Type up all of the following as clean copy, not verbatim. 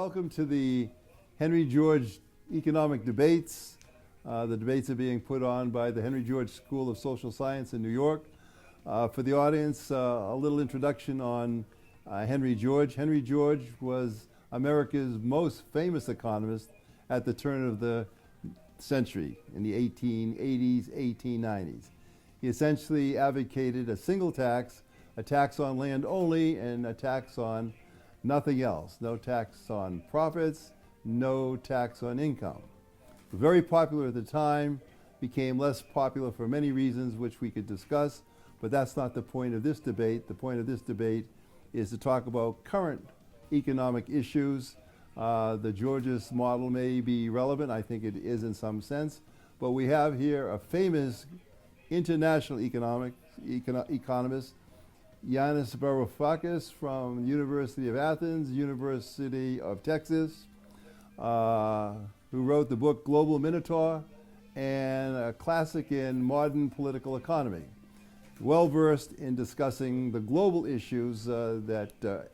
Welcome to the Henry George Economic Debates. The debates are being put on by the Henry George School of Social Science in New York. For the audience, a little introduction on Henry George. Henry George was America's most famous economist at the turn of the century in the 1880s, 1890s. He essentially advocated a single tax, a tax on land only, and a tax on nothing else. No tax on profits, no tax on income. Very popular at the time, became less popular for many reasons which we could discuss, but that's not the point of this debate. The point of this debate is to talk about current economic issues. The Georgist model may be relevant, I think it is in some sense, but we have here a famous international economist, Yanis Varoufakis from the University of Athens, University of Texas, who wrote the book Global Minotaur and a classic in modern political economy. Well versed in discussing the global issues that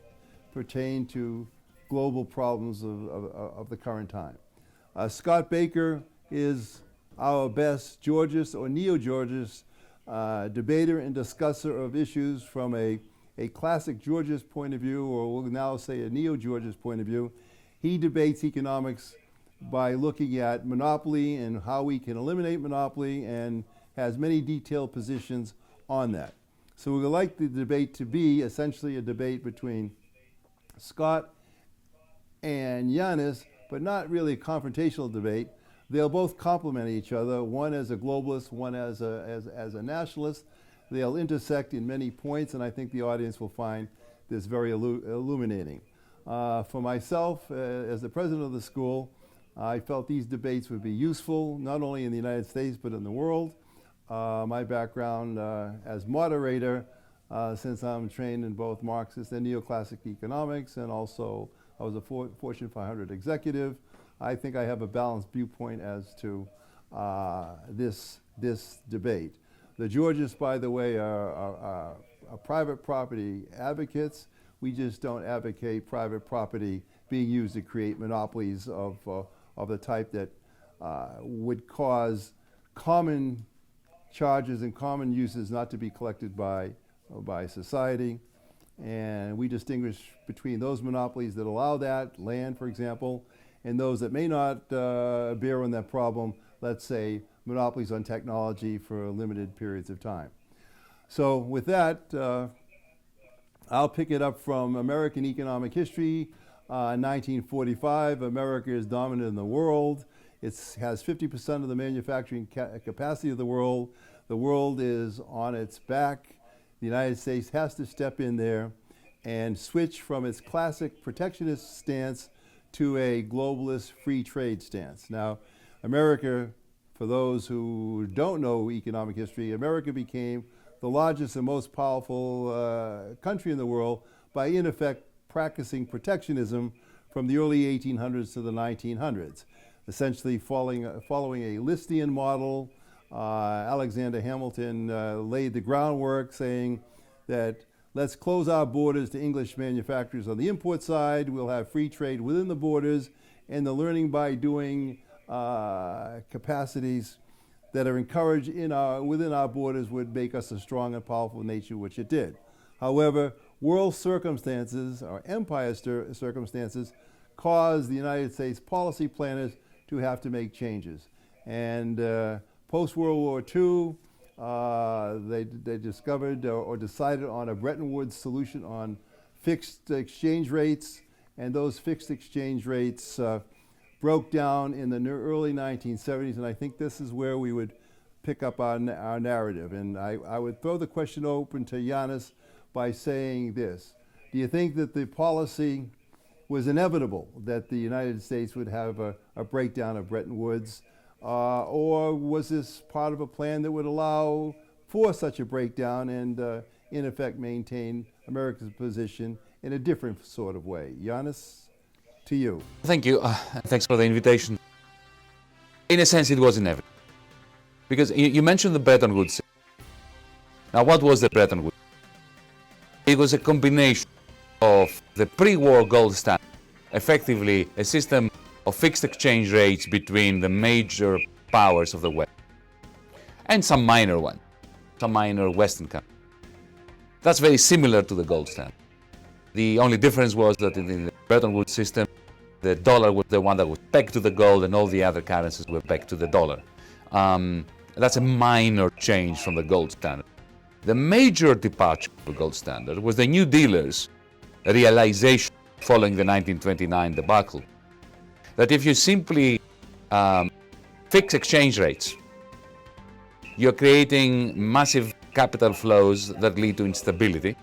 pertain to global problems of the current time. Scott Baker is our best Georgist or neo-Georgist debater and discusser of issues from a classic Georgist point of view, or we'll now say a neo-Georgist point of view. He debates economics by looking at monopoly and how we can eliminate monopoly, and has many detailed positions on that. So we would like the debate to be essentially a debate between Scott and Yanis, but not really a confrontational debate. They'll both complement each other, one as a globalist, one as a nationalist. They'll intersect in many points, and I think the audience will find this very illuminating. For myself, as the president of the school, I felt these debates would be useful, not only in the United States, but in the world. My background as moderator, since I'm trained in both Marxist and neoclassic economics, and also I was a Fortune 500 executive, I think I have a balanced viewpoint as to this debate. The Georgists, by the way, are private property advocates. We just don't advocate private property being used to create monopolies of the type that would cause common charges and common uses not to be collected by society. And we distinguish between those monopolies that allow that, land, for example, and those that may not bear on that problem, let's say monopolies on technology for limited periods of time. So with that, I'll pick it up from American economic history. 1945, America is dominant in the world. It has 50% of the manufacturing capacity of the world. The world is on its back. The United States has to step in there and switch from its classic protectionist stance to a globalist free trade stance. Now, America, for those who don't know economic history, America became the largest and most powerful country in the world by, in effect, practicing protectionism from the early 1800s to the 1900s, essentially following a Listian model. Alexander Hamilton laid the groundwork, saying that let's close our borders to English manufacturers on the import side. We'll have free trade within the borders, and the learning by doing capacities that are encouraged within our borders would make us a strong and powerful nation, which it did. However, world circumstances, or empire circumstances, caused the United States policy planners to have to make changes. And post-World War II, they discovered or decided on a Bretton Woods solution on fixed exchange rates, and those fixed exchange rates broke down in the early 1970s, and I think this is where we would pick up our narrative. And I would throw the question open to Yanis by saying this: do you think that the policy was inevitable, that the United States would have a breakdown of Bretton Woods, or was this part of a plan that would allow for such a breakdown and in effect maintain America's position in a different sort of way? Yanis, to you. Thank you. Thanks for the invitation. In a sense, it was inevitable. Because you mentioned the Bretton Woods. Now, what was the Bretton Woods? It was a combination of the pre-war gold standard effectively a system of fixed exchange rates between the major powers of the West and some minor ones, some minor Western countries. That's very similar to the gold standard. The only difference was that in the Bretton Woods system, the dollar was the one that was pegged to the gold and all the other currencies were pegged to the dollar. That's a minor change from the gold standard. The major departure from the gold standard was the New Dealers' realization following the 1929 debacle, that if you simply fix exchange rates, you're creating massive capital flows that lead to instability.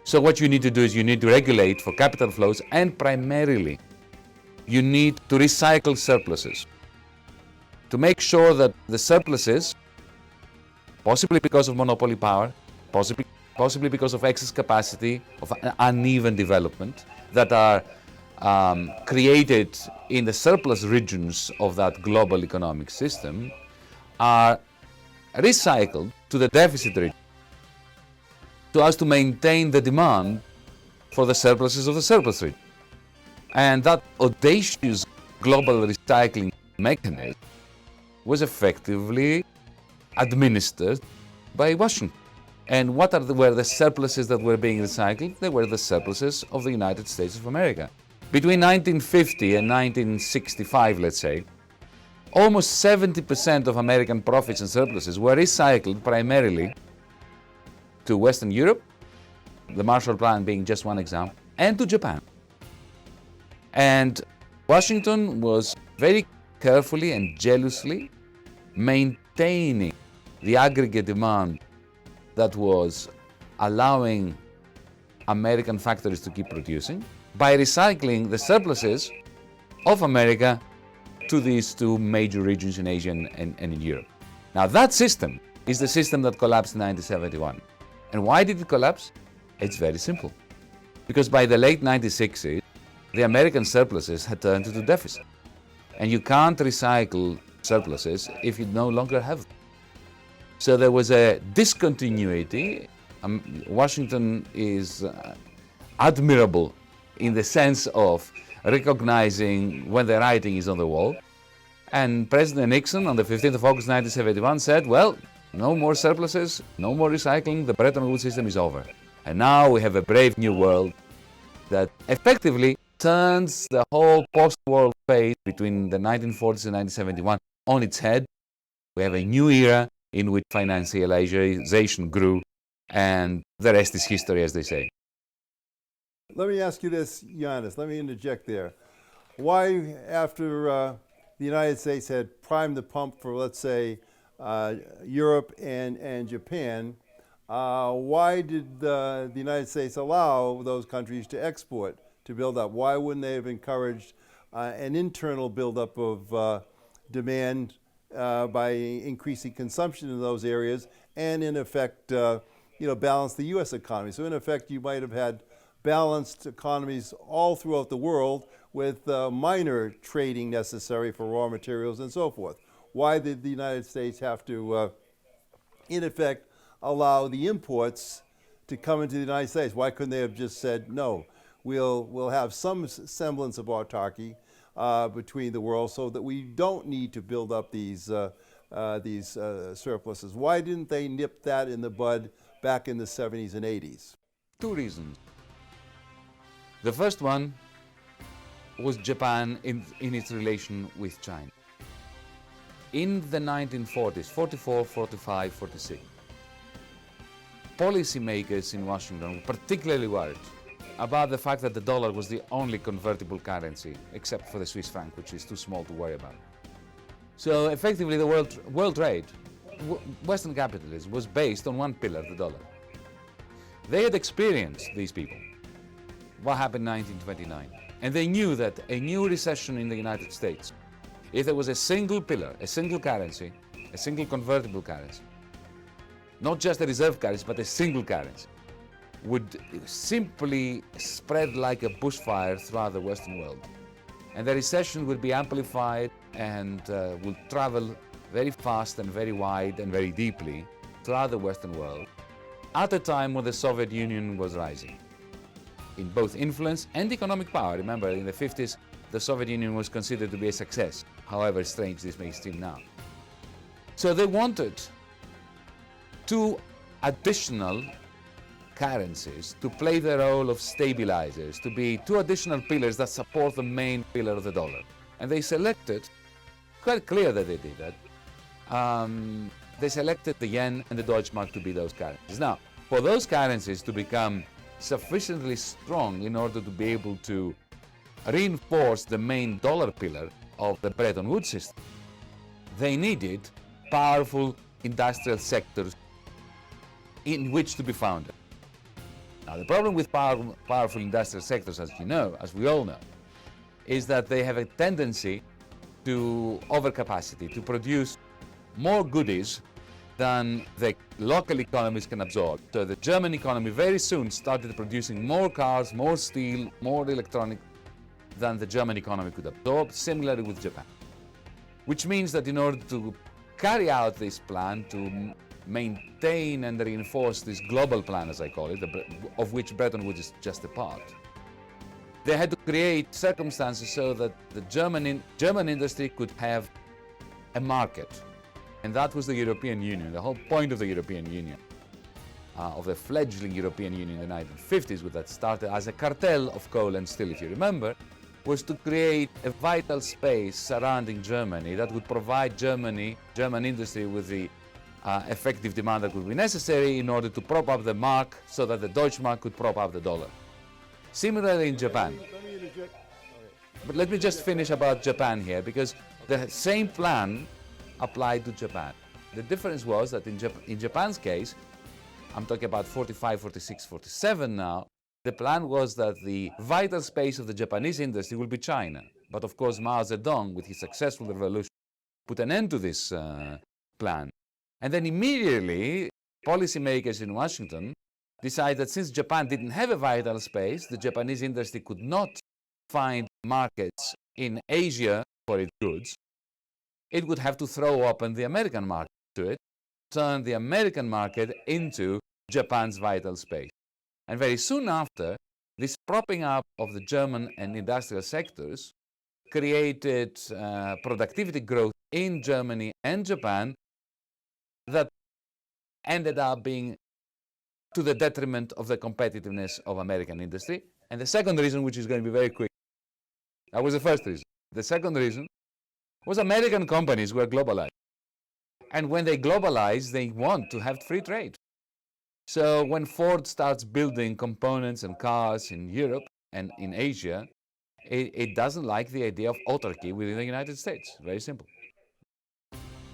So what you need to do is you need to regulate for capital flows, and primarily you need to recycle surpluses to make sure that the surpluses, possibly because of monopoly power, possibly because of excess capacity, of uneven development, that are created in the surplus regions of that global economic system, are recycled to the deficit region so as to maintain the demand for the surpluses of the surplus region. And that audacious global recycling mechanism was effectively administered by Washington. And what were the surpluses that were being recycled? They were the surpluses of the United States of America. Between 1950 and 1965, let's say, almost 70% of American profits and surpluses were recycled primarily to Western Europe, the Marshall Plan being just one example, and to Japan. And Washington was very carefully and jealously maintaining the aggregate demand that was allowing American factories to keep producing by recycling the surpluses of America to these two major regions in Asia and in Europe. Now that system is the system that collapsed in 1971. And why did it collapse? It's very simple. Because by the late 1960s, the American surpluses had turned into deficit. And you can't recycle surpluses if you no longer have them. So there was a discontinuity. Washington is admirable in the sense of recognizing when the writing is on the wall. And President Nixon on the 15th of August 1971 said, well, no more surpluses, no more recycling, the Bretton Woods system is over. And now we have a brave new world that effectively turns the whole post-war phase between the 1940s and 1971 on its head. We have a new era in which financialization grew, and the rest is history, as they say. Let me ask you this, Yanis. Let me interject there. Why, after the United States had primed the pump for, let's say, Europe and Japan, why did the United States allow those countries to export, to build up? Why wouldn't they have encouraged an internal buildup of demand by increasing consumption in those areas and, in effect, balance the U.S. economy? So, in effect, you might have had balanced economies all throughout the world with minor trading necessary for raw materials and so forth. Why did the United States have to, in effect, allow the imports to come into the United States? Why couldn't they have just said, no, we'll have some semblance of autarky between the world so that we don't need to build up these surpluses? Why didn't they nip that in the bud back in the 70s and 80s? Two reasons. The first one was Japan in its relation with China. In the 1940s, 44, 45, 46, policymakers in Washington were particularly worried about the fact that the dollar was the only convertible currency, except for the Swiss franc, which is too small to worry about. So effectively the world trade, Western capitalism, was based on one pillar, the dollar. They had experienced, these people, what happened in 1929. And they knew that a new recession in the United States, if there was a single pillar, a single currency, a single convertible currency, not just a reserve currency, but a single currency, would simply spread like a bushfire throughout the Western world. And the recession would be amplified and would travel very fast and very wide and very deeply throughout the Western world at a time when the Soviet Union was rising. in both influence and economic power. Remember, in the 50s, the Soviet Union was considered to be a success, however strange this may seem now. So they wanted two additional currencies to play the role of stabilizers, to be two additional pillars that support the main pillar of the dollar. And they selected, quite clear that they did that, they selected the yen and the Deutschmark to be those currencies. Now, for those currencies to become sufficiently strong in order to be able to reinforce the main dollar pillar of the Bretton Woods system, they needed powerful industrial sectors in which to be founded. Now, the problem with powerful industrial sectors, as you know, as we all know, is that they have a tendency to overcapacity, to produce more goodies than the local economies can absorb. So the German economy very soon started producing more cars, more steel, more electronics than the German economy could absorb, similarly with Japan. Which means that in order to carry out this plan, to maintain and reinforce this global plan, as I call it, of which Bretton Woods is just a part, they had to create circumstances so that the German industry could have a market. And that was the European Union. The whole point of the European Union, of the fledgling European Union in the 1950s, which that started as a cartel of coal and steel, if you remember, was to create a vital space surrounding Germany that would provide German industry with the effective demand that would be necessary in order to prop up the mark so that the Deutschmark could prop up the dollar. Similarly in Japan. But let me just finish about Japan here, because the same plan applied to Japan. The difference was that in Japan's case, I'm talking about 45, 46, 47 now, the plan was that the vital space of the Japanese industry will be China. But of course, Mao Zedong, with his successful revolution, put an end to this plan. And then immediately, policymakers in Washington decided that since Japan didn't have a vital space, the Japanese industry could not find markets in Asia for its goods, it would have to throw open the American market to it, turn the American market into Japan's vital space. And very soon after, this propping up of the German and industrial sectors created productivity growth in Germany and Japan that ended up being to the detriment of the competitiveness of American industry. And the second reason, which is going to be very quick, that was the first reason. The second reason was American companies were globalized. And when they globalize, they want to have free trade. So when Ford starts building components and cars in Europe and in Asia, it doesn't like the idea of autarky within the United States. Very simple.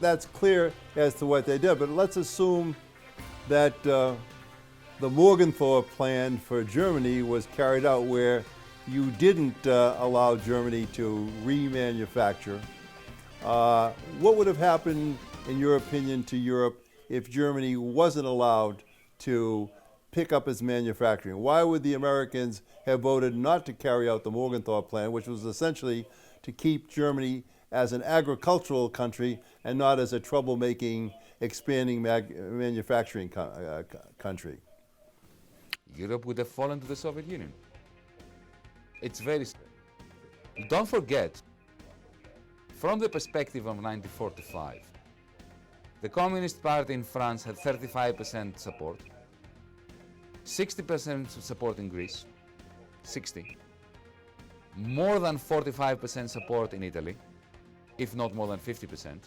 That's clear as to what they did, but let's assume that the Morgenthau plan for Germany was carried out where you didn't allow Germany to remanufacture. What would have happened, in your opinion, to Europe if Germany wasn't allowed to pick up its manufacturing? Why would the Americans have voted not to carry out the Morgenthau plan, which was essentially to keep Germany as an agricultural country and not as a troublemaking, expanding manufacturing country? Europe would have fallen to the Soviet Union. It's very simple. Don't forget, from the perspective of 1945, the Communist Party in France had 35% support, 60% support in Greece, 60, more than 45% support in Italy, if not more than 50%.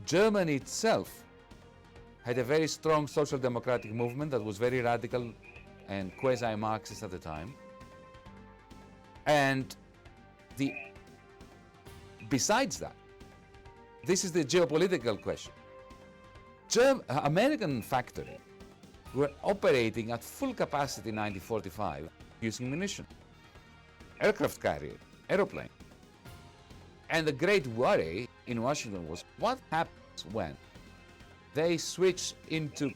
Germany itself had a very strong social democratic movement that was very radical and quasi-Marxist at the time. And besides that, this is the geopolitical question. American factories were operating at full capacity in 1945 using munition, aircraft carrier, aeroplane. And the great worry in Washington was what happens when they switch into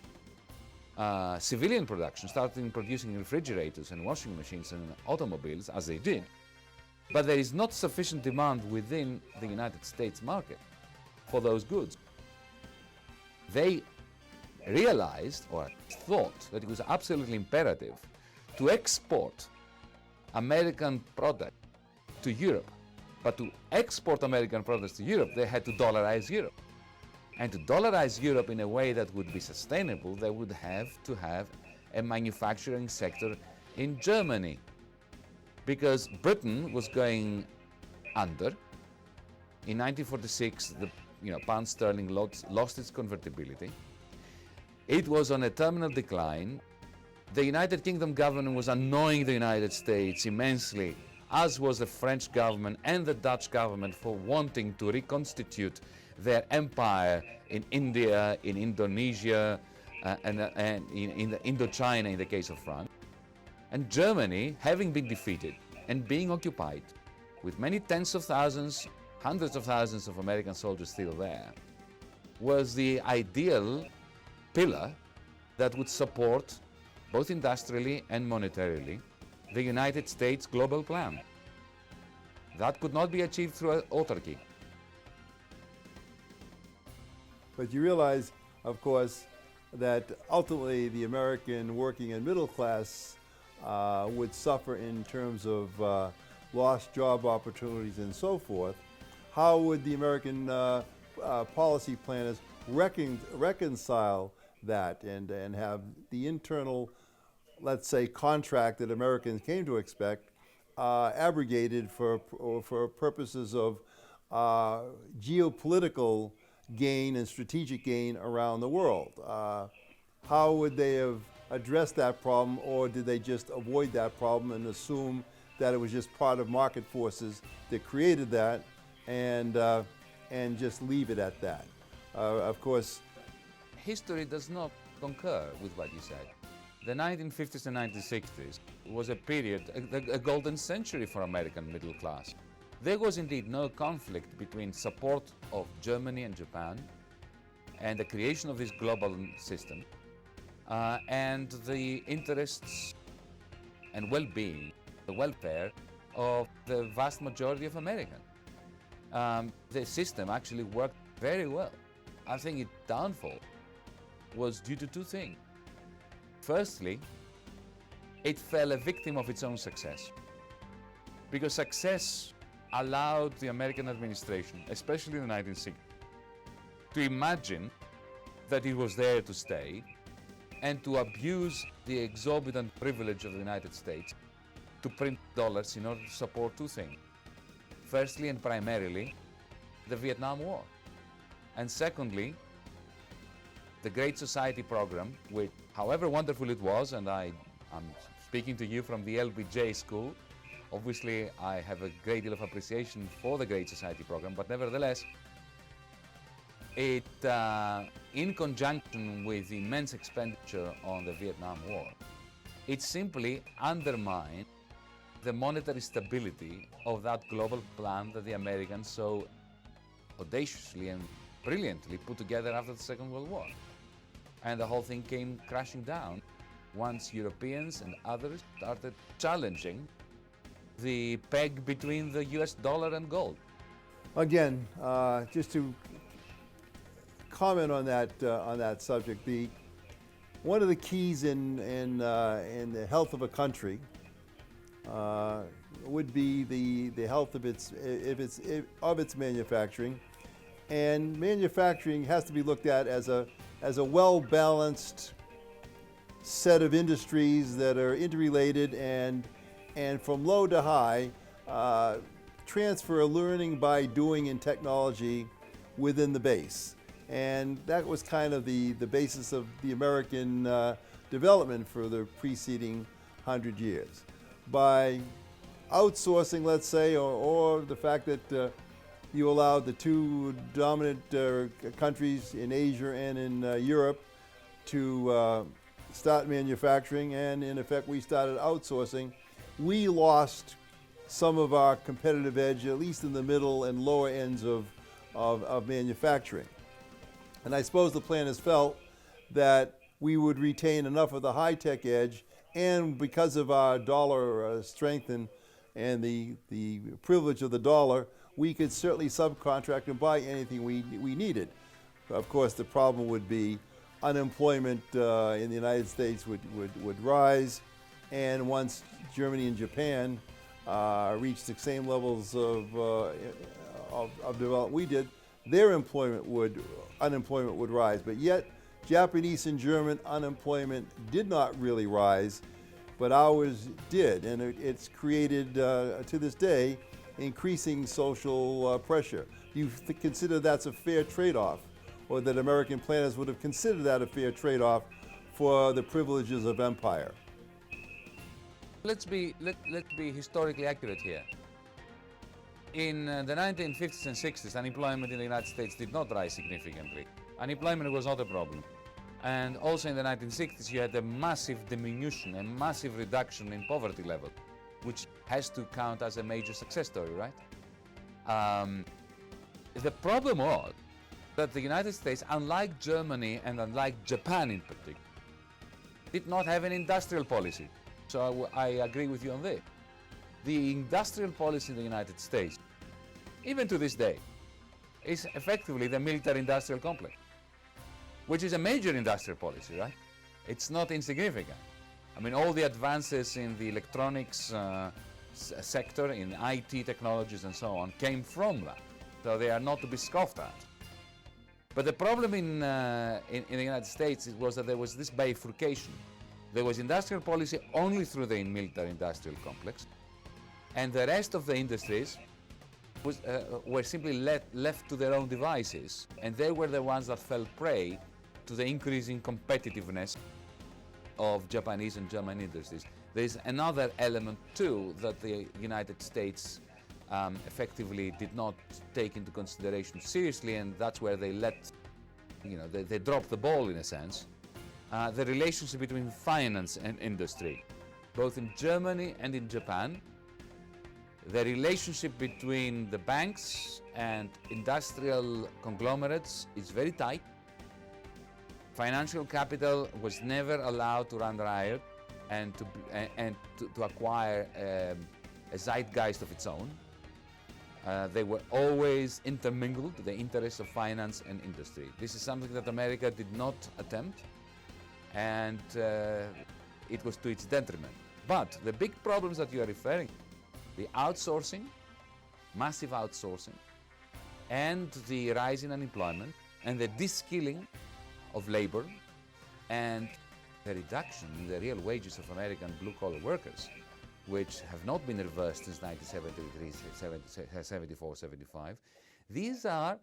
civilian production, starting producing refrigerators and washing machines and automobiles, as they did, but there is not sufficient demand within the United States market for those goods. They realized or thought that it was absolutely imperative to export American product to Europe. But to export American products to Europe, they had to dollarize Europe. And to dollarize Europe in a way that would be sustainable, they would have to have a manufacturing sector in Germany. Because Britain was going under. In 1946, the pound sterling lost its convertibility. It was on a terminal decline. The United Kingdom government was annoying the United States immensely, as was the French government and the Dutch government, for wanting to reconstitute their empire in India, in Indonesia, and in Indochina in the case of France. And Germany, having been defeated and being occupied, with many tens of thousands, hundreds of thousands of American soldiers still there, was the ideal pillar that would support, both industrially and monetarily, the United States global plan. That could not be achieved through autarky. But you realize, of course, that ultimately the American working and middle class would suffer in terms of lost job opportunities and so forth. How would the American policy planners reconcile that and have the internal, let's say, contract that Americans came to expect abrogated for purposes of geopolitical gain and strategic gain around the world? How would they have addressed that problem, or did they just avoid that problem and assume that it was just part of market forces that created that, and just leave it at that? Of course, history does not concur with what you said. The 1950s and 1960s was a period, a golden century for American middle class. There was indeed no conflict between support of Germany and Japan and the creation of this global system and the interests and well-being, the welfare of the vast majority of Americans. The system actually worked very well. I think its downfall was due to two things. Firstly, it fell a victim of its own success, because success allowed the American administration, especially in the 1960s, to imagine that it was there to stay and to abuse the exorbitant privilege of the United States to print dollars in order to support two things. Firstly and primarily, the Vietnam War. And secondly, the Great Society program, which, however wonderful it was, and I'm speaking to you from the LBJ school, obviously I have a great deal of appreciation for the Great Society program, but nevertheless, it, in conjunction with the immense expenditure on the Vietnam War, it simply undermined the monetary stability of that global plan that the Americans so audaciously and brilliantly put together after the Second World War. And the whole thing came crashing down once Europeans and others started challenging the peg between the US dollar and gold. again, just to comment on that subject, one of the keys in the health of a country would be the health of its manufacturing, and manufacturing has to be looked at as a well-balanced set of industries that are interrelated and from low to high transfer learning by doing in technology within the base. And that was kind of the basis of the American development for the preceding 100 years. By outsourcing, let's say, or the fact that you allowed the two dominant countries in Asia and in Europe to start manufacturing, and in effect we started outsourcing, we lost some of our competitive edge, at least in the middle and lower ends of manufacturing. And I suppose the planners felt that we would retain enough of the high-tech edge, and because of our dollar strength and the privilege of the dollar, we could certainly subcontract and buy anything we needed. Of course, the problem would be unemployment in the United States would rise, And once Germany and Japan reached the same levels of development we did, their unemployment would rise. But yet, Japanese and German unemployment did not really rise, but ours did, and it's created, to this day, increasing social pressure. Do you consider that's a fair trade-off, or that American planners would have considered that a fair trade-off for the privileges of empire? Let's be historically accurate here. In the 1950s and 60s, unemployment in the United States did not rise significantly. Unemployment was not a problem. And also in the 1960s, you had a massive diminution, a massive reduction in poverty level, which has to count as a major success story, right? The problem was that the United States, unlike Germany and unlike Japan in particular, did not have an industrial policy. So I agree with you on this. The industrial policy in the United States, even to this day, is effectively the military-industrial complex, which is a major industrial policy, right? It's not insignificant. I mean, all the advances in the electronics sector, in IT technologies and so on, came from that. So they are not to be scoffed at. But the problem in the United States was that there was this bifurcation. There was industrial policy only through the military-industrial complex, and the rest of the industries were simply left to their own devices, and they were the ones that fell prey to the increasing competitiveness of Japanese and German industries. There is another element too that the United States effectively did not take into consideration seriously, and that's where they they dropped the ball in a sense. The relationship between finance and industry, both in Germany and in Japan. The relationship between the banks and industrial conglomerates is very tight. Financial capital was never allowed to run riot and to acquire a zeitgeist of its own. They were always intermingled, the interests of finance and industry. This is something that America did not attempt, and it was to its detriment. But the big problems that you are referring to, the outsourcing, massive outsourcing, and the rise in unemployment, and the de-skilling of labor, and the reduction in the real wages of American blue-collar workers, which have not been reversed since 1973, 74, 75. These are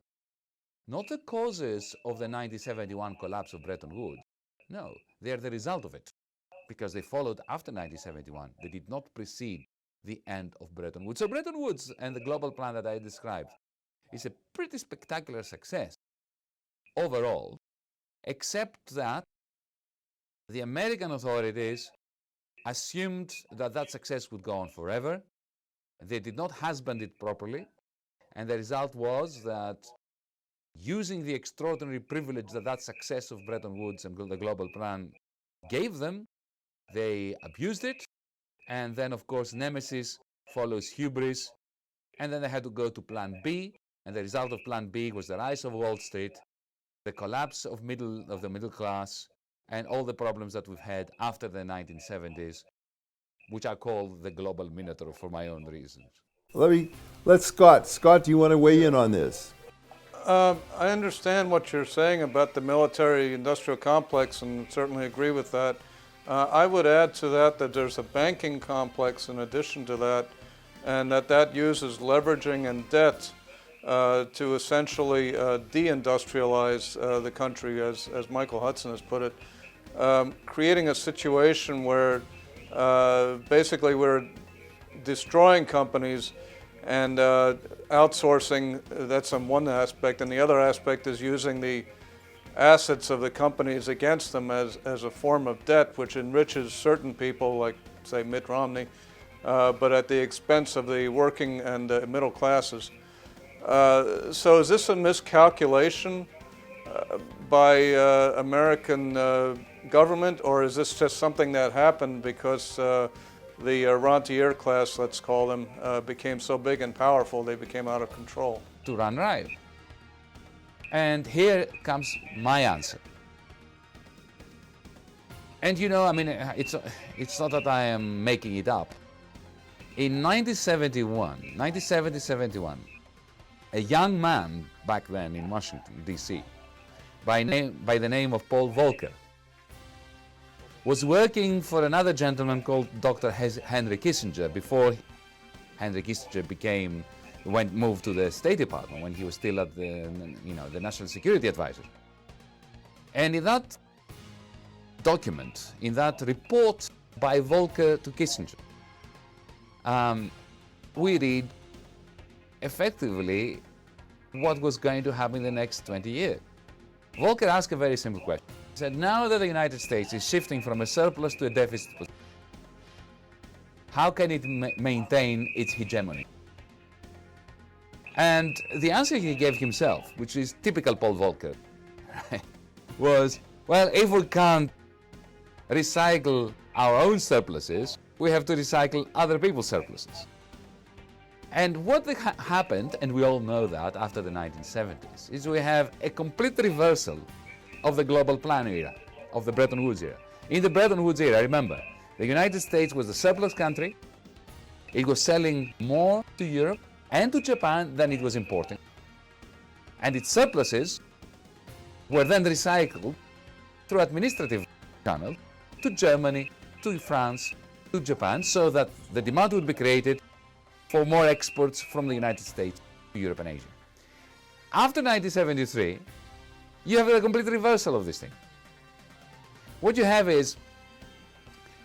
not the causes of the 1971 collapse of Bretton Woods. No, they are the result of it, because they followed after 1971. They did not precede the end of Bretton Woods. So Bretton Woods and the global plan that I described is a pretty spectacular success overall, except that the American authorities assumed that that success would go on forever. They did not husband it properly, and the result was that using the extraordinary privilege that success of Bretton Woods and the global plan gave them, they abused it, and then of course nemesis follows hubris, and then they had to go to plan B, and the result of plan B was the rise of Wall Street, the collapse of the middle class, and all the problems that we've had after the 1970s, which I call the global minotaur for my own reasons. Let's Scott. Scott, do you want to weigh in on this? I understand what you're saying about the military-industrial complex and certainly agree with that. I would add to that there's a banking complex in addition to that, and that uses leveraging and debt to essentially deindustrialize the country, as Michael Hudson has put it, creating a situation where basically we're destroying companies and outsourcing. That's on one aspect, and the other aspect is using the assets of the companies against them as a form of debt, which enriches certain people, like say Mitt Romney, but at the expense of the working and middle classes. So is this a miscalculation by American government, or is this just something that happened because the rentier class, let's call them, became so big and powerful they became out of control? To run riot. And here comes my answer. And you know, I mean, it's not that I am making it up. In 1970-71, a young man back then in Washington, D.C., by the name of Paul Volcker, was working for another gentleman called Dr. Henry Kissinger before Henry Kissinger moved to the State Department when he was still at the National Security Advisor. And in that document, in that report by Volcker to Kissinger, we read effectively what was going to happen in the next 20 years. Volcker asked a very simple question. He said, now that the United States is shifting from a surplus to a deficit position, how can it maintain its hegemony? And the answer he gave himself, which is typical Paul Volcker, was, well, if we can't recycle our own surpluses, we have to recycle other people's surpluses. And what happened, and we all know that after the 1970s, is we have a complete reversal of the global plan era, of the Bretton Woods era. In the Bretton Woods era, remember, the United States was the surplus country. It was selling more to Europe and to Japan than it was importing. And its surpluses were then recycled through administrative channels to Germany, to France, to Japan, so that the demand would be created for more exports from the United States to Europe and Asia. After 1973, you have a complete reversal of this thing. What you have is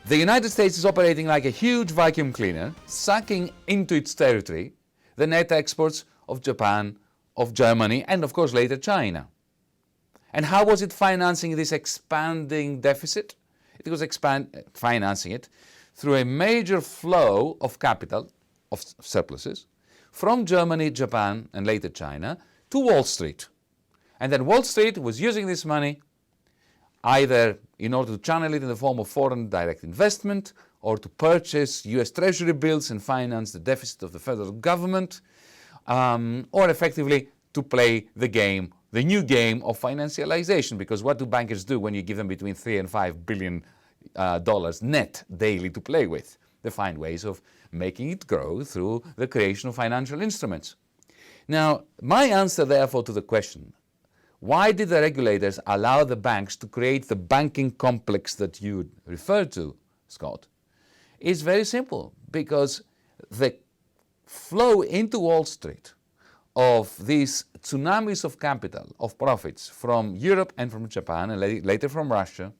the United States is operating like a huge vacuum cleaner, sucking into its territory the net exports of Japan, of Germany, and of course later China. And how was it financing this expanding deficit? It was financing it through a major flow of capital, of surpluses, from Germany, Japan, and later China to Wall Street. And then Wall Street was using this money either in order to channel it in the form of foreign direct investment or to purchase US Treasury bills and finance the deficit of the federal government, or effectively to play the game, the new game of financialization. Because what do bankers do when you give them between $3 and $5 billion net daily to play with? They find ways of making it grow through the creation of financial instruments. Now, my answer therefore to the question, why did the regulators allow the banks to create the banking complex that you referred to, Scott, is very simple. Because the flow into Wall Street of these tsunamis of capital, of profits from Europe and from Japan and later from Russia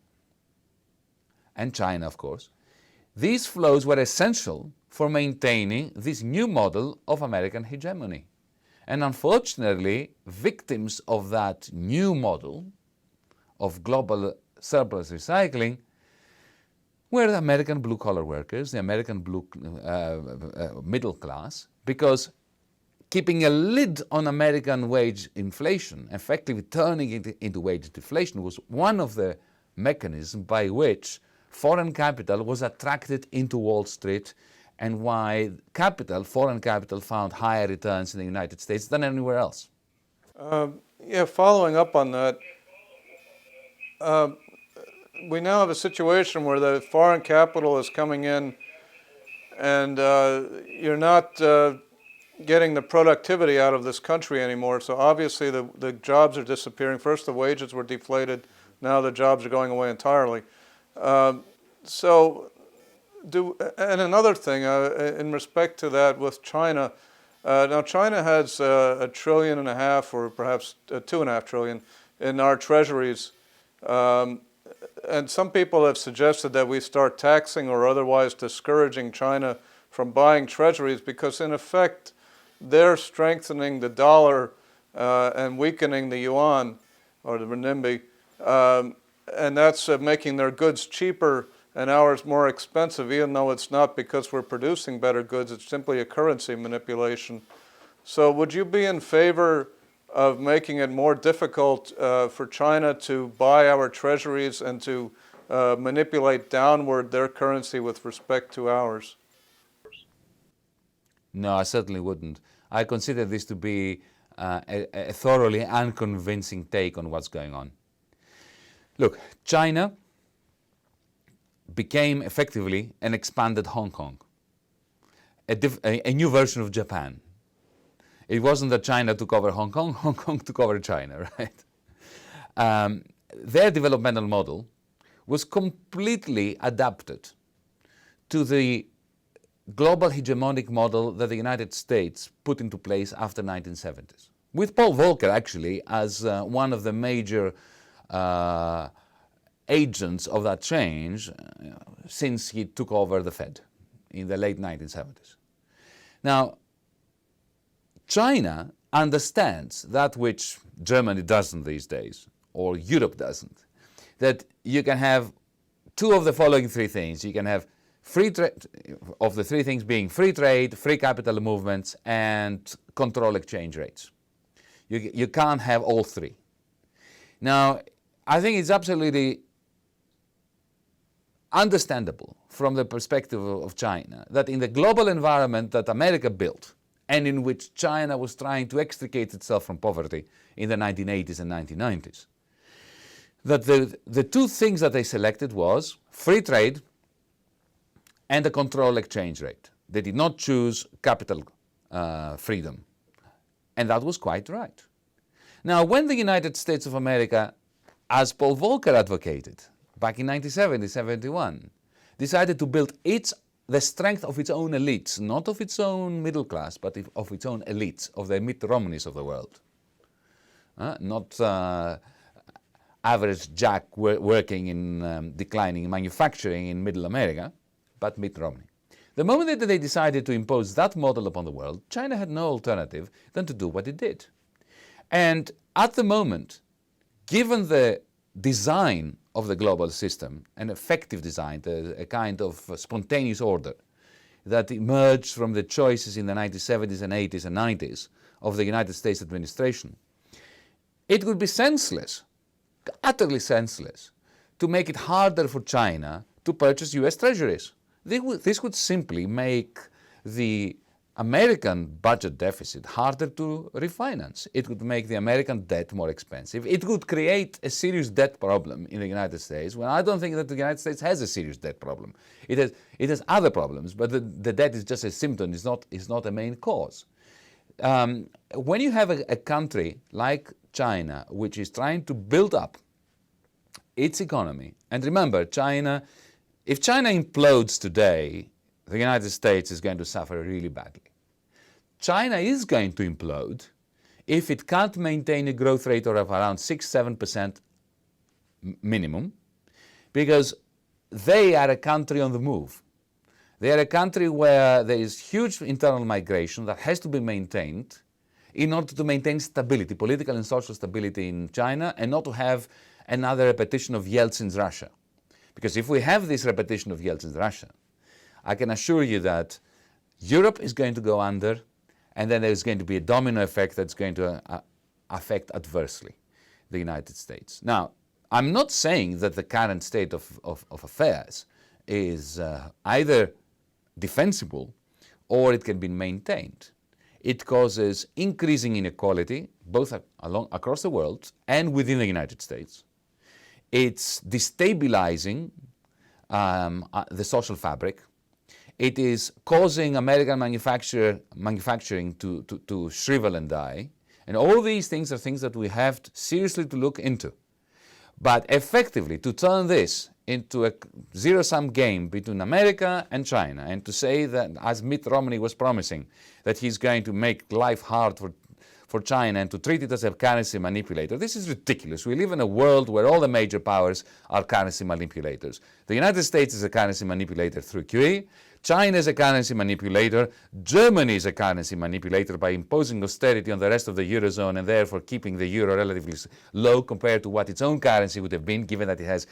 and China, of course, these flows were essential for maintaining this new model of American hegemony. And unfortunately, victims of that new model of global surplus recycling were the American blue-collar workers, the American middle class, because keeping a lid on American wage inflation, effectively turning it into wage deflation, was one of the mechanisms by which foreign capital was attracted into Wall Street and why foreign capital found higher returns in the United States than anywhere else. Following up on that, we now have a situation where the foreign capital is coming in and you're not getting the productivity out of this country anymore. So obviously the jobs are disappearing. First the wages were deflated, now the jobs are going away entirely. And another thing, in respect to that with China, now China has $1.5 trillion or perhaps $2.5 trillion in our treasuries. And some people have suggested that we start taxing or otherwise discouraging China from buying treasuries because in effect they're strengthening the dollar and weakening the yuan or the renminbi, and that's making their goods cheaper and ours more expensive, even though it's not because we're producing better goods, it's simply a currency manipulation. So would you be in favor of making it more difficult for China to buy our treasuries and to manipulate downward their currency with respect to ours? No, I certainly wouldn't. I consider this to be a thoroughly unconvincing take on what's going on. Look, China became effectively an expanded Hong Kong, a new version of Japan. It wasn't that China took over Hong Kong, Hong Kong took over China, right? Their developmental model was completely adapted to the global hegemonic model that the United States put into place after 1970s, with Paul Volcker actually as one of the major agents of that change since he took over the Fed in the late 1970s. Now, China understands that which Germany doesn't these days, or Europe doesn't, that you can have two of the following three things. You can have free trade, of the three things being free trade, free capital movements, and control exchange rates. You can't have all three. Now, I think it's absolutely understandable from the perspective of China that in the global environment that America built and in which China was trying to extricate itself from poverty in the 1980s and 1990s, that the two things that they selected was free trade and a control exchange rate. They did not choose capital freedom. And that was quite right. Now, when the United States of America, as Paul Volcker advocated back in 1970, 71, decided to build the strength of its own elites, not of its own middle class, but of its own elites, of the Mitt Romneys of the world. Not average Jack working in declining manufacturing in middle America, but Mitt Romney. The moment that they decided to impose that model upon the world, China had no alternative than to do what it did. And at the moment, given the design of the global system, an effective design, a kind of spontaneous order that emerged from the choices in the 1970s and 80s and 90s of the United States administration, it would be senseless, utterly senseless, to make it harder for China to purchase US treasuries. This would simply make the American budget deficit harder to refinance. It would make the American debt more expensive. It would create a serious debt problem in the United States, when I don't think that the United States has a serious debt problem. It has other problems, but the debt is just a symptom, it's not a main cause. When you have a country like China, which is trying to build up its economy, and remember, if China implodes today, the United States is going to suffer really badly. China is going to implode if it can't maintain a growth rate of around 6-7% minimum, because they are a country on the move. They are a country where there is huge internal migration that has to be maintained in order to maintain stability, political and social stability in China, and not to have another repetition of Yeltsin's Russia. Because if we have this repetition of Yeltsin's Russia, I can assure you that Europe is going to go under, and then there's going to be a domino effect that's going to affect adversely the United States. Now, I'm not saying that the current state of affairs is either defensible or it can be maintained. It causes increasing inequality, both across the world and within the United States. It's destabilizing the social fabric. It is causing American manufacturing to shrivel and die. And all these things are things that we have seriously to look into. But effectively, to turn this into a zero-sum game between America and China, and to say that, as Mitt Romney was promising, that he's going to make life hard for China and to treat it as a currency manipulator, this is ridiculous. We live in a world where all the major powers are currency manipulators. The United States is a currency manipulator through QE. China is a currency manipulator. Germany is a currency manipulator by imposing austerity on the rest of the Eurozone and therefore keeping the euro relatively low compared to what its own currency would have been, given that it has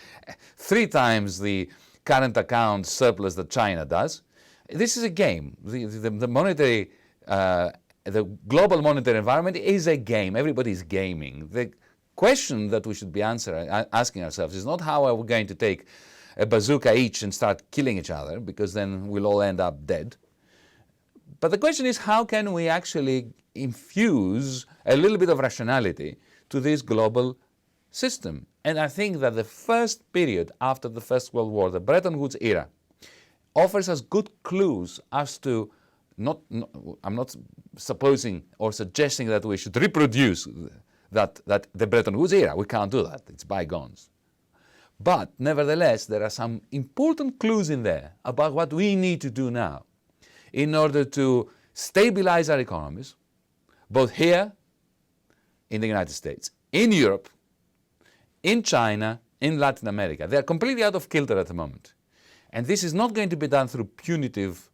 3 times the current account surplus that China does. This is a game. The global monetary environment is a game. Everybody is gaming. The question that we should be asking ourselves is not how are we going to take a bazooka each and start killing each other, because then we'll all end up dead. But the question is, how can we actually infuse a little bit of rationality to this global system. And I think that the first period after the First World War, the Bretton Woods era, offers us good clues as to, I'm not supposing or suggesting that we should reproduce that the Bretton Woods era. We can't do that. It's bygones. But nevertheless, there are some important clues in there about what we need to do now in order to stabilize our economies, both here in the United States, in Europe, in China, in Latin America. They are completely out of kilter at the moment. And this is not going to be done through punitive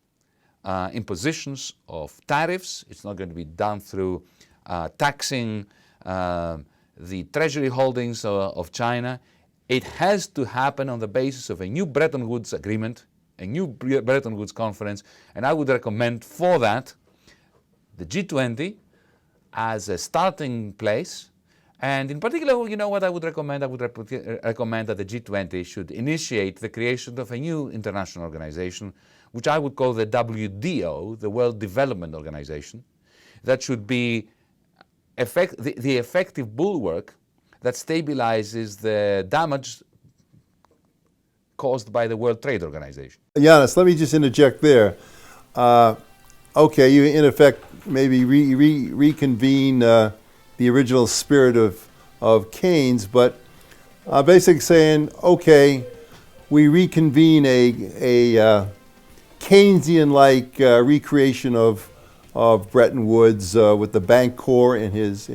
impositions of tariffs. It's not going to be done through taxing the treasury holdings of China. It has to happen on the basis of a new Bretton Woods agreement, a new Bretton Woods conference, and I would recommend for that the G20 as a starting place. And in particular, you know what I would recommend? I would recommend that the G20 should initiate the creation of a new international organization, which I would call the WDO, the World Development Organization, that should be the effective bulwark that stabilizes the damage caused by the World Trade Organization. Yanis, let me just interject there. Okay, you in effect maybe reconvene the original spirit of Keynes, but basically saying, okay, we reconvene a Keynesian-like recreation of Bretton Woods with the bank core and his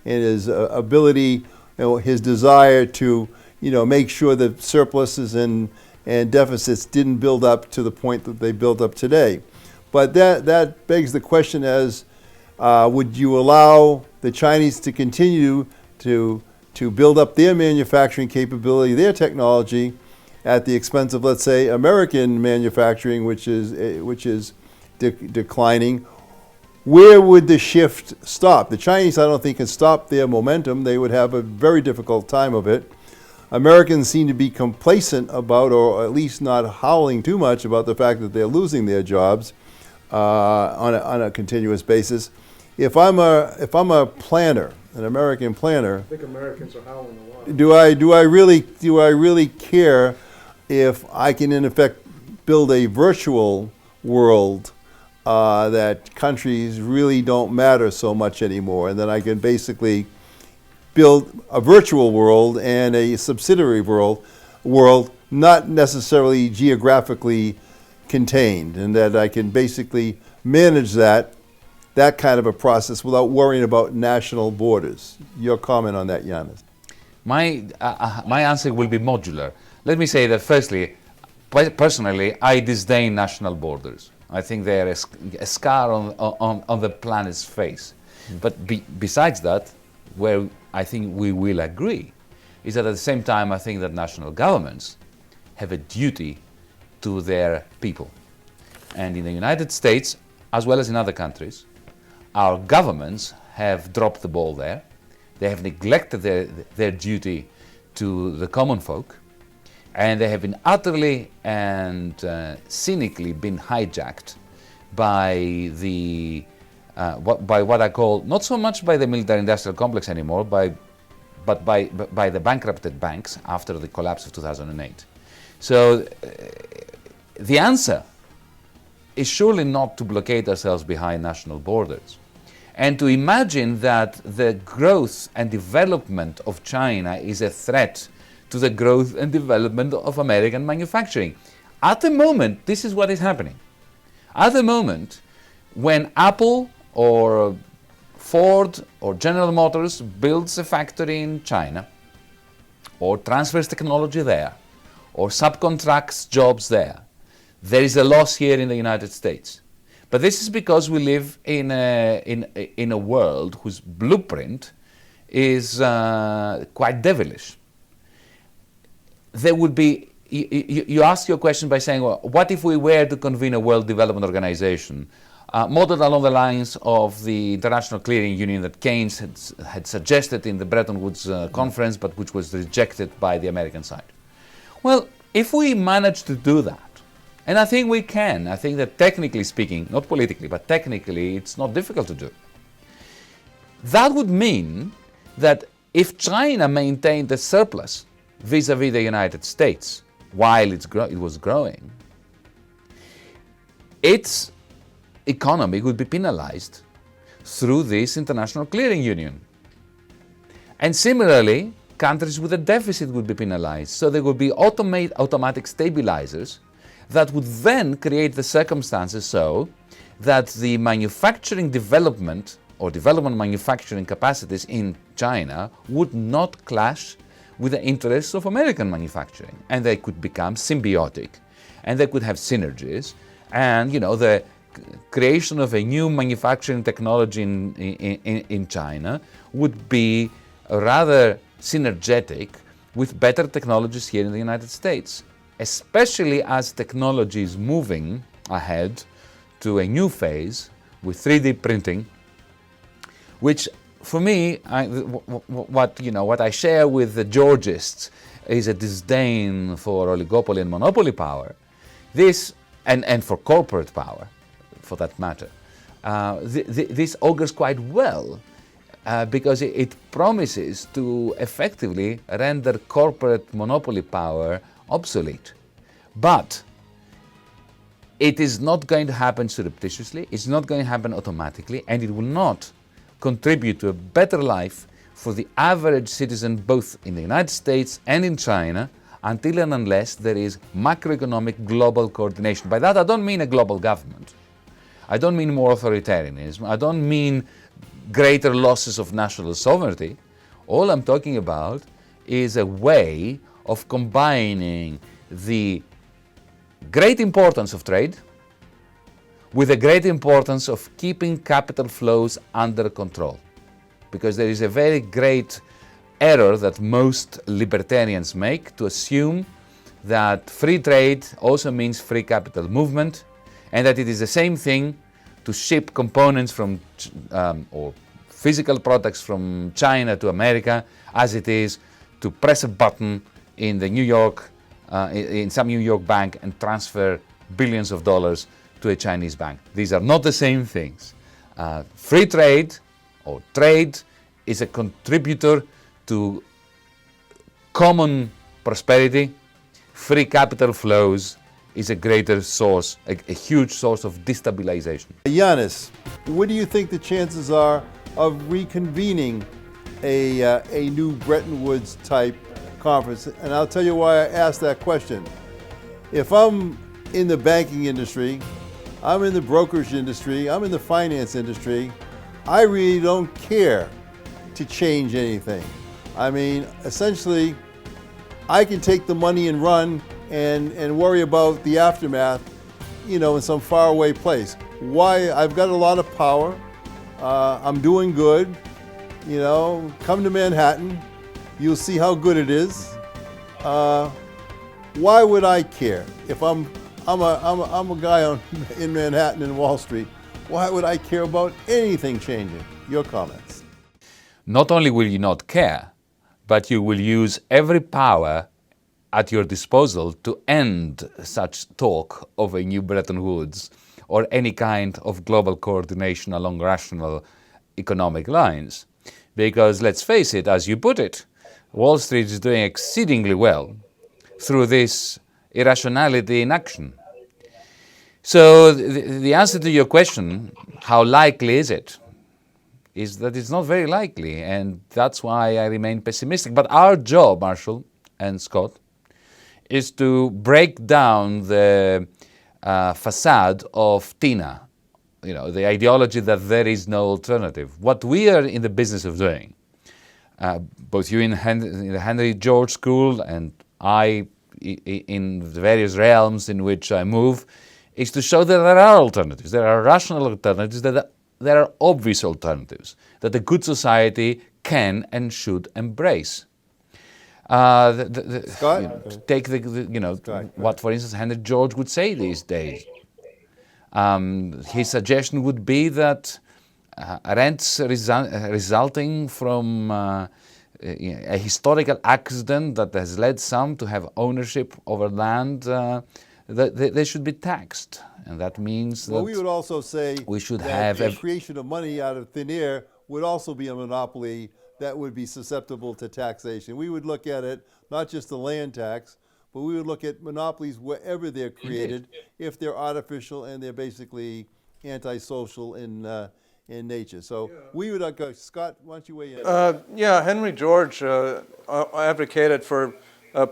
ability, his desire to make sure that surpluses and deficits didn't build up to the point that they built up today. But that begs the question as, would you allow the Chinese to continue to build up their manufacturing capability, their technology, at the expense of, let's say, American manufacturing, which is declining? Where would the shift stop? The Chinese, I don't think, can stop their momentum. They would have a very difficult time of it. Americans seem to be complacent about, or at least not howling too much about the fact that they're losing their jobs on a continuous basis. If I'm a planner, an American planner, I think Americans are howling a lot. do I really care if I can in effect build a virtual world that countries really don't matter so much anymore, and then I can basically build a virtual world and a subsidiary world not necessarily geographically contained, and that I can basically manage that kind of a process without worrying about national borders. Your comment on that, Yanis? My answer will be modular. Let me say that firstly, personally, I disdain national borders. I think they are a scar on the planet's face. But besides that, where I think we will agree is that at the same time I think that national governments have a duty to their people. And in the United States, as well as in other countries, our governments have dropped the ball there. They have neglected their duty to the common folk, and they have been utterly and cynically been hijacked by by what I call, not so much by the military-industrial complex anymore, but by the bankrupted banks after the collapse of 2008. So the answer is surely not to blockade ourselves behind national borders and to imagine that the growth and development of China is a threat to the growth and development of American manufacturing. At the moment, this is what is happening. At the moment, when Apple or Ford or General Motors builds a factory in China, or transfers technology there, or subcontracts jobs there, there is a loss here in the United States. But this is because we live in a world whose blueprint is quite devilish. There would be, you ask your question by saying, well, what if we were to convene a World Development Organization modeled along the lines of the International Clearing Union that Keynes had suggested in the Bretton Woods conference, but which was rejected by the American side? Well, if we manage to do that, and I think we can, I think that technically speaking, not politically, but technically it's not difficult to do. That would mean that if China maintained a surplus vis-à-vis the United States while it was growing, its economy would be penalized through this international clearing union. And similarly, countries with a deficit would be penalized. So there would be automatic stabilizers that would then create the circumstances so that the manufacturing development or development manufacturing capacities in China would not clash with the interests of American manufacturing. And they could become symbiotic, and they could have synergies. And, the creation of a new manufacturing technology in China would be rather synergetic with better technologies here in the United States, especially as technology is moving ahead to a new phase with 3D printing, which for me, what I share with the Georgists is a disdain for oligopoly and monopoly power. This, and for corporate power, for that matter. This augurs quite well because it promises to effectively render corporate monopoly power obsolete. But it is not going to happen surreptitiously, it's not going to happen automatically, and it will not contribute to a better life for the average citizen both in the United States and in China until and unless there is macroeconomic global coordination. By that I don't mean a global government. I don't mean more authoritarianism. I don't mean greater losses of national sovereignty. All I'm talking about is a way of combining the great importance of trade with the great importance of keeping capital flows under control. Because there is a very great error that most libertarians make to assume that free trade also means free capital movement, and that it is the same thing to ship components from or physical products from China to America as it is to press a button in the in some New York bank and transfer billions of dollars to a Chinese bank. These are not the same things. Free trade or trade is a contributor to common prosperity. Free capital flows is a greater source, a huge source of destabilization. Yanis, what do you think the chances are of reconvening a new Bretton Woods type conference? And I'll tell you why I asked that question. If I'm in the banking industry, I'm in the brokerage industry, I'm in the finance industry, I really don't care to change anything. I mean, essentially, I can take the money and run and worry about the aftermath, in some faraway place. Why? I've got a lot of power. I'm doing good. Come to Manhattan. You'll see how good it is. Why would I care if I'm a guy in Manhattan and Wall Street? Why would I care about anything changing? Your comments. Not only will you not care, but you will use every power at your disposal to end such talk of a new Bretton Woods or any kind of global coordination along rational economic lines. Because let's face it, as you put it, Wall Street is doing exceedingly well through this irrationality in action. So the answer to your question, how likely is it, is that it's not very likely, and that's why I remain pessimistic. But our job, Marshall and Scott, is to break down the facade of TINA, the ideology that there is no alternative. What we are in the business of doing, both you in the Henry George School and I in the various realms in which I move, is to show that there are alternatives. There are rational alternatives, that there are obvious alternatives that a good society can and should embrace. Scott? Take what, for instance, Henry George would say these days. His suggestion would be that rents resulting from a historical accident that has led some to have ownership over land, they should be taxed. And that means that we would also say we should that have the creation of money out of thin air would also be a monopoly that would be susceptible to taxation. We would look at it, not just the land tax, but we would look at monopolies wherever they're created, if they're artificial and they're basically antisocial in nature. So we would go, Scott, why don't you weigh in? Yeah, Henry George advocated for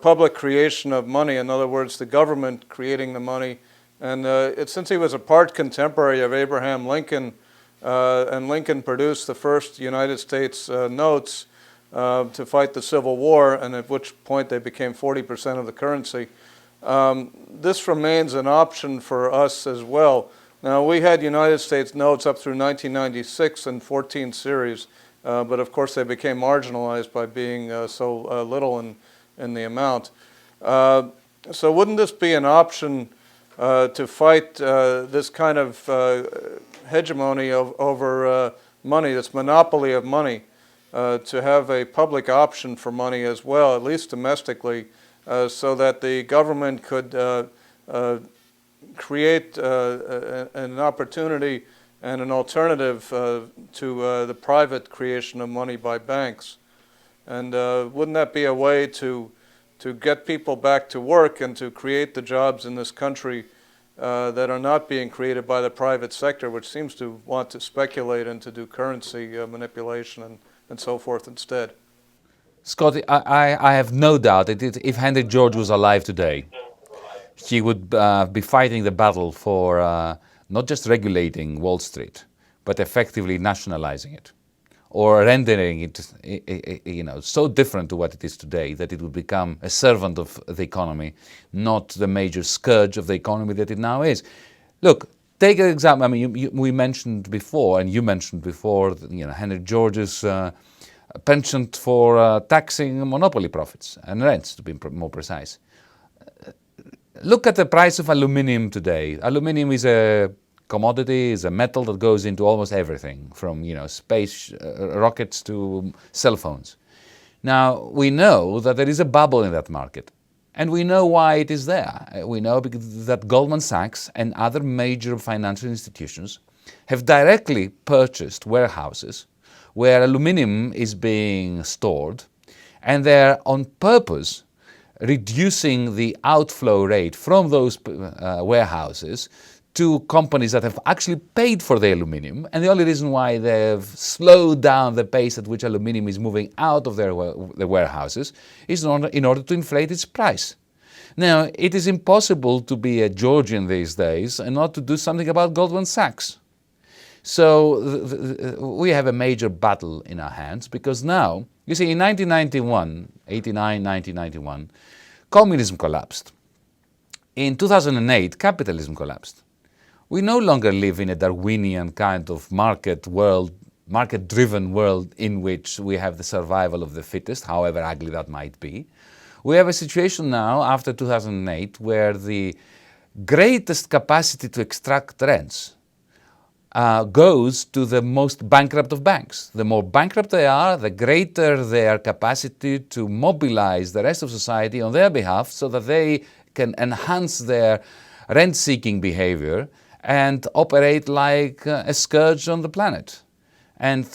public creation of money. In other words, the government creating the money. And since he was a part contemporary of Abraham Lincoln, and Lincoln produced the first United States notes to fight the Civil War, and at which point they became 40% of the currency. This remains an option for us as well. Now, we had United States notes up through 1996 in 14 series, but of course they became marginalized by being so little in the amount. So wouldn't this be an option to fight this kind of hegemony over money, this monopoly of money, to have a public option for money as well, at least domestically, so that the government could create an opportunity and an alternative to the private creation of money by banks. And wouldn't that be a way to get people back to work and to create the jobs in this country that are not being created by the private sector, which seems to want to speculate and to do currency manipulation and so forth instead? Scott, I have no doubt that if Henry George was alive today, he would be fighting the battle for not just regulating Wall Street, but effectively nationalizing it, or rendering it, so different to what it is today that it would become a servant of the economy, not the major scourge of the economy that it now is. Look, take an example. I mean, we mentioned before, and you mentioned before, Henry George's penchant for taxing monopoly profits and rents, to be more precise. Look at the price of aluminium today. Aluminium is a commodity, is a metal that goes into almost everything, from space rockets to cell phones. Now, we know that there is a bubble in that market, and we know why it is there. We know because that Goldman Sachs and other major financial institutions have directly purchased warehouses where aluminium is being stored, and they're on purpose reducing the outflow rate from those warehouses to companies that have actually paid for the aluminium, and the only reason why they've slowed down the pace at which aluminium is moving out of their warehouses is in order to inflate its price. Now, it is impossible to be a Georgian these days and not to do something about Goldman Sachs. So we have a major battle in our hands, because now, you see, in 1991, communism collapsed. In 2008, capitalism collapsed. We no longer live in a Darwinian kind of market-driven world in which we have the survival of the fittest, however ugly that might be. We have a situation now, after 2008, where the greatest capacity to extract rents goes to the most bankrupt of banks. The more bankrupt they are, the greater their capacity to mobilize the rest of society on their behalf so that they can enhance their rent-seeking behavior and operate like a scourge on the planet. And,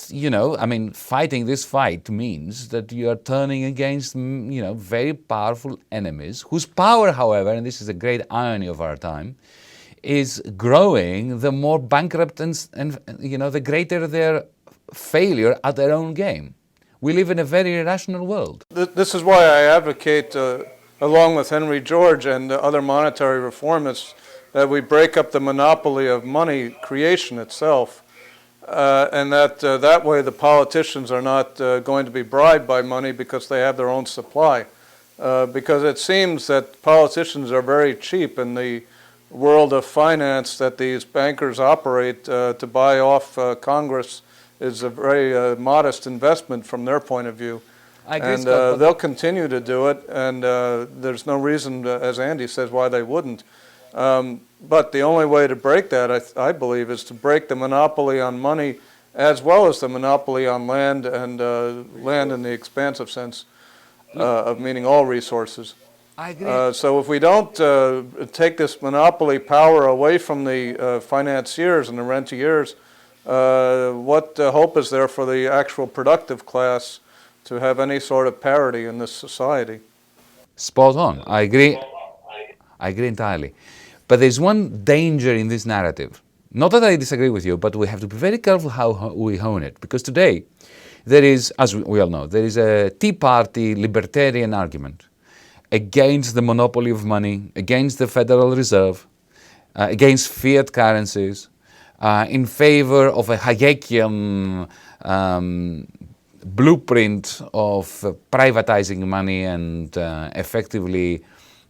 fighting this fight means that you are turning against, very powerful enemies whose power, however, and this is a great irony of our time, is growing the more bankrupt and the greater their failure at their own game. We live in a very irrational world. This is why I advocate, along with Henry George and other monetary reformists, that we break up the monopoly of money creation itself, and that way the politicians are not going to be bribed by money because they have their own supply. Because it seems that politicians are very cheap in the world of finance that these bankers operate. To buy off Congress is a very modest investment from their point of view. I agree, and Scott, they'll continue to do it, and there's no reason, as Andy says, why they wouldn't. But the only way to break that, I believe, is to break the monopoly on money as well as the monopoly on land, and land in the expansive sense of meaning all resources. I agree. So if we don't take this monopoly power away from the financiers and the rentiers, what hope is there for the actual productive class to have any sort of parity in this society. Spot on. I agree. I agree entirely. But there's one danger in this narrative. Not that I disagree with you, but we have to be very careful how we hone it. Because today, there is, as we all know, there is a Tea Party libertarian argument against the monopoly of money, against the Federal Reserve, against fiat currencies, in favor of a Hayekian blueprint of privatizing money and effectively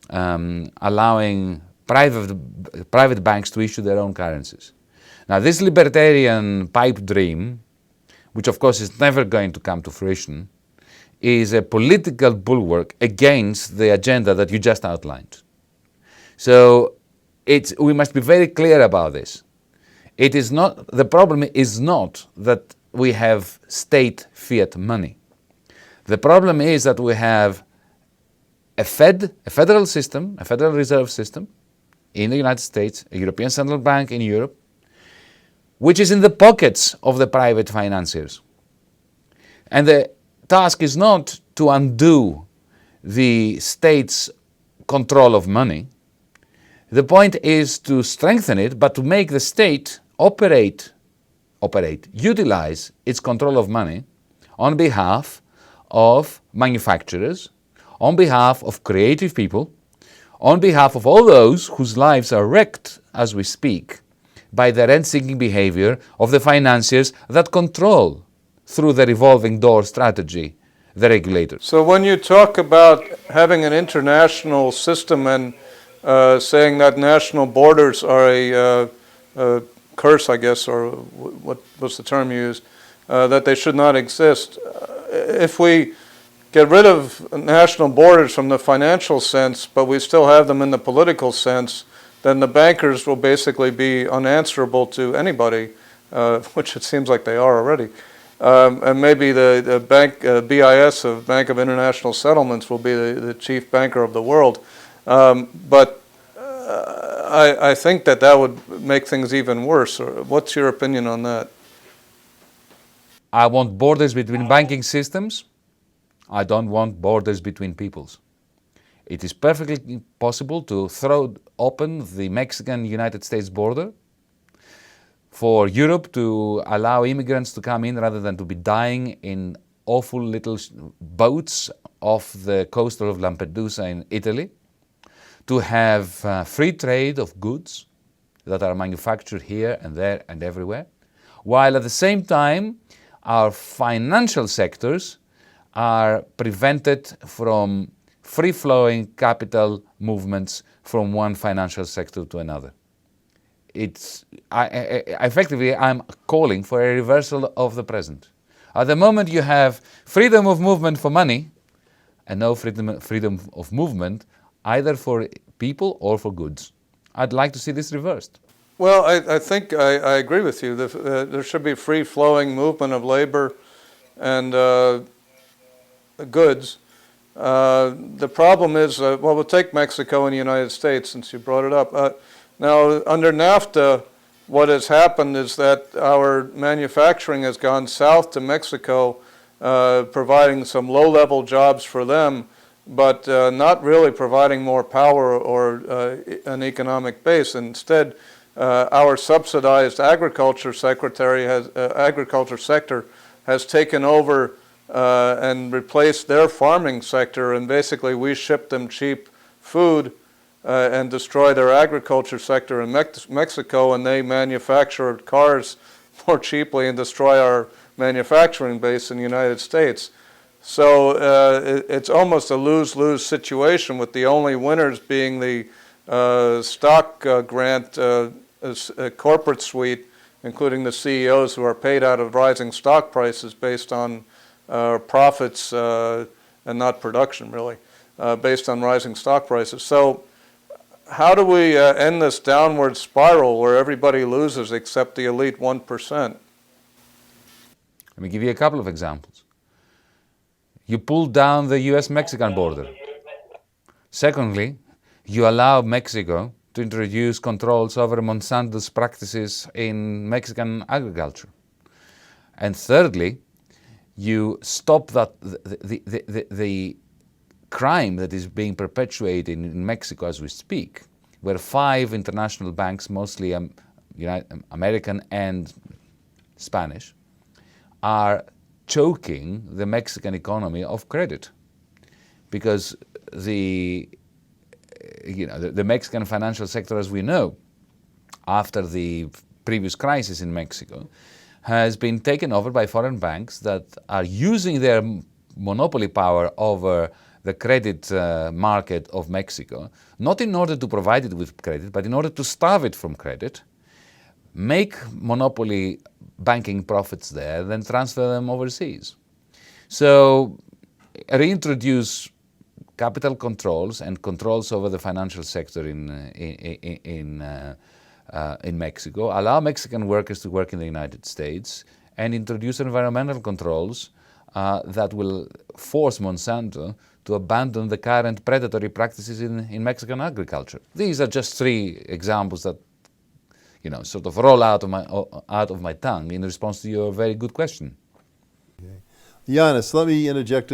allowing private banks to issue their own currencies. Now, this libertarian pipe dream, which of course is never going to come to fruition, is a political bulwark against the agenda that you just outlined. So we must be very clear about this. It is not, the problem is not that we have state fiat money. The problem is that we have a federal system, a Federal Reserve System in the United States, a European Central Bank in Europe, which is in the pockets of the private financiers. And the task is not to undo the state's control of money. The point is to strengthen it, but to make the state utilize its control of money on behalf of manufacturers, on behalf of creative people, on behalf of all those whose lives are wrecked as we speak by the rent-seeking behavior of the financiers that control, through the revolving door strategy, the regulators. So when you talk about having an international system and saying that national borders are a curse, I guess, or what was the term used, that they should not exist. If we get rid of national borders from the financial sense, but we still have them in the political sense, then the bankers will basically be unanswerable to anybody, which it seems like they are already. And maybe the bank, BIS, of Bank of International Settlements, will be the chief banker of the world. But I think that would make things even worse. What's your opinion on that? I want borders between banking systems. I don't want borders between peoples. It is perfectly possible to throw open the Mexican-United States border for Europe to allow immigrants to come in rather than to be dying in awful little boats off the coast of Lampedusa in Italy, to have free trade of goods that are manufactured here and there and everywhere, while at the same time our financial sectors are prevented from free-flowing capital movements from one financial sector to another. Effectively, I'm calling for a reversal of the present. At the moment, you have freedom of movement for money and no freedom of movement either for people or for goods. I'd like to see this reversed. Well, I think I agree with you. There should be free-flowing movement of labor and goods. The problem is, well, we'll take Mexico and the United States since you brought it up. Now, under NAFTA, what has happened is that our manufacturing has gone south to Mexico, providing some low-level jobs for them, but not really providing more power or an economic base. Instead, our subsidized agriculture sector has taken over and replaced their farming sector, and basically we ship them cheap food and destroy their agriculture sector in Mexico, and they manufacture cars more cheaply and destroy our manufacturing base in the United States. So it's almost a lose-lose situation, with the only winners being the stock grant corporate suite, including the CEOs who are paid out of rising stock prices based on profits and not production, really, based on rising stock prices. So how do we end this downward spiral where everybody loses except the elite 1%? Let me give you a couple of examples. You pull down the US-Mexican border. Secondly, you allow Mexico to introduce controls over Monsanto's practices in Mexican agriculture. And thirdly, you stop the crime that is being perpetuated in Mexico as we speak, where 5 international banks, mostly American and Spanish, are choking the Mexican economy of credit, because the Mexican financial sector, as we know, after the previous crisis in Mexico, has been taken over by foreign banks that are using their monopoly power over the credit market of Mexico, not in order to provide it with credit, but in order to starve it from credit, make monopoly banking profits there, then transfer them overseas. So reintroduce capital controls and controls over the financial sector in Mexico, allow Mexican workers to work in the United States, and introduce environmental controls that will force Monsanto to abandon the current predatory practices in Mexican agriculture. These are just 3 examples that sort of roll out of my tongue in response to your very good question. Okay. Yanis, let me interject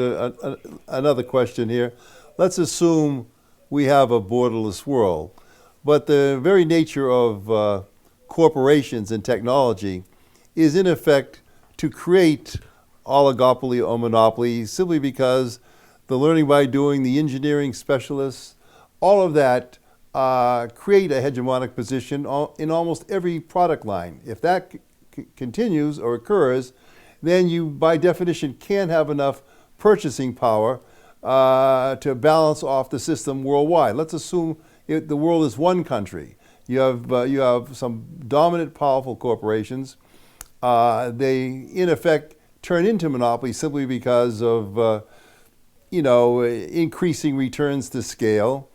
another question here. Let's assume we have a borderless world, but the very nature of corporations and technology is in effect to create oligopoly or monopoly, simply because the learning by doing, the engineering specialists, all of that create a hegemonic position in almost every product line. If that continues or occurs, then you, by definition, can't have enough purchasing power to balance off the system worldwide. Let's assume the world is one country. You have some dominant, powerful corporations. They, in effect, turn into monopolies simply because of increasing returns to scale.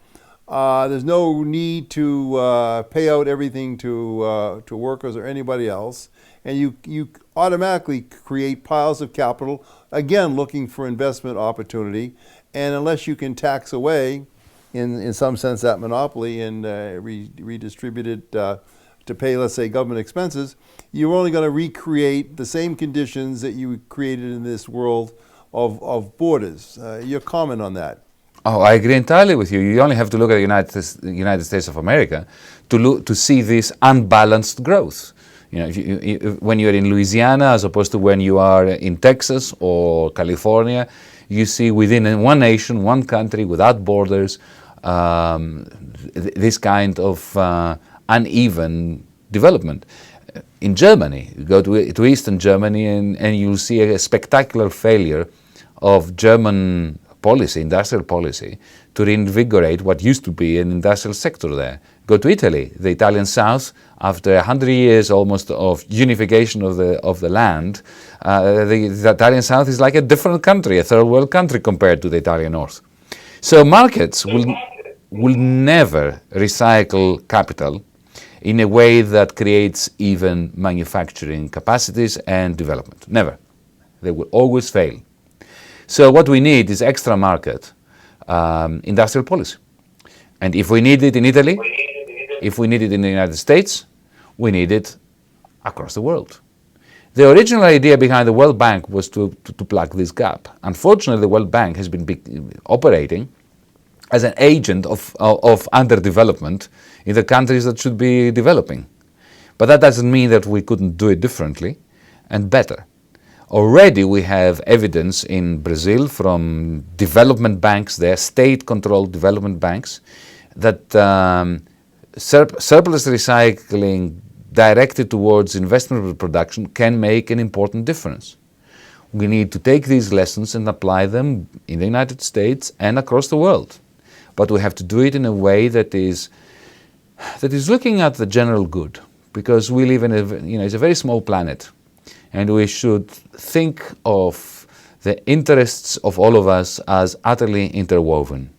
There's no need to pay out everything to workers or anybody else, and you automatically create piles of capital, again looking for investment opportunity. And unless you can tax away, in some sense, that monopoly and redistribute it to pay, let's say, government expenses, you're only going to recreate the same conditions that you created in this world of borders. Your comment on that? Oh, I agree entirely with you. You only have to look at the United States of America to see this unbalanced growth. When you're in Louisiana as opposed to when you are in Texas or California, you see within one nation, one country, without borders, this kind of uneven development. In Germany, you go to Eastern Germany and you'll see a spectacular failure of German policy, industrial policy, to reinvigorate what used to be an industrial sector there. Go to Italy, the Italian South, after 100 years almost of unification of the land, the Italian South is like a different country, a third world country compared to the Italian North. So markets will never recycle capital in a way that creates even manufacturing capacities and development. Never. They will always fail. So what we need is extra market industrial policy. And if we need it in Italy, if we need it in the United States, we need it across the world. The original idea behind the World Bank was to plug this gap. Unfortunately, the World Bank has been operating as an agent of underdevelopment in the countries that should be developing. But that doesn't mean that we couldn't do it differently and better. Already we have evidence in Brazil from development banks there, state-controlled development banks, that surplus recycling directed towards investment production can make an important difference. We need to take these lessons and apply them in the United States and across the world. But we have to do it in a way that is looking at the general good, because we live in it's a very small planet, and we should think of the interests of all of us as utterly interwoven.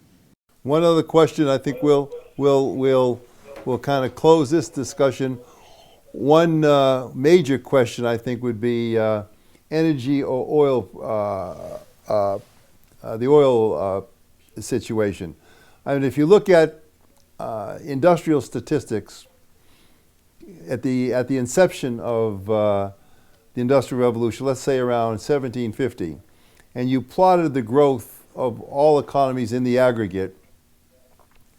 One other question, I think we'll kind of close this discussion. One major question, I think, would be energy or oil, the oil situation. I mean, if you look at industrial statistics at the inception of the Industrial Revolution, let's say around 1750, and you plotted the growth of all economies in the aggregate,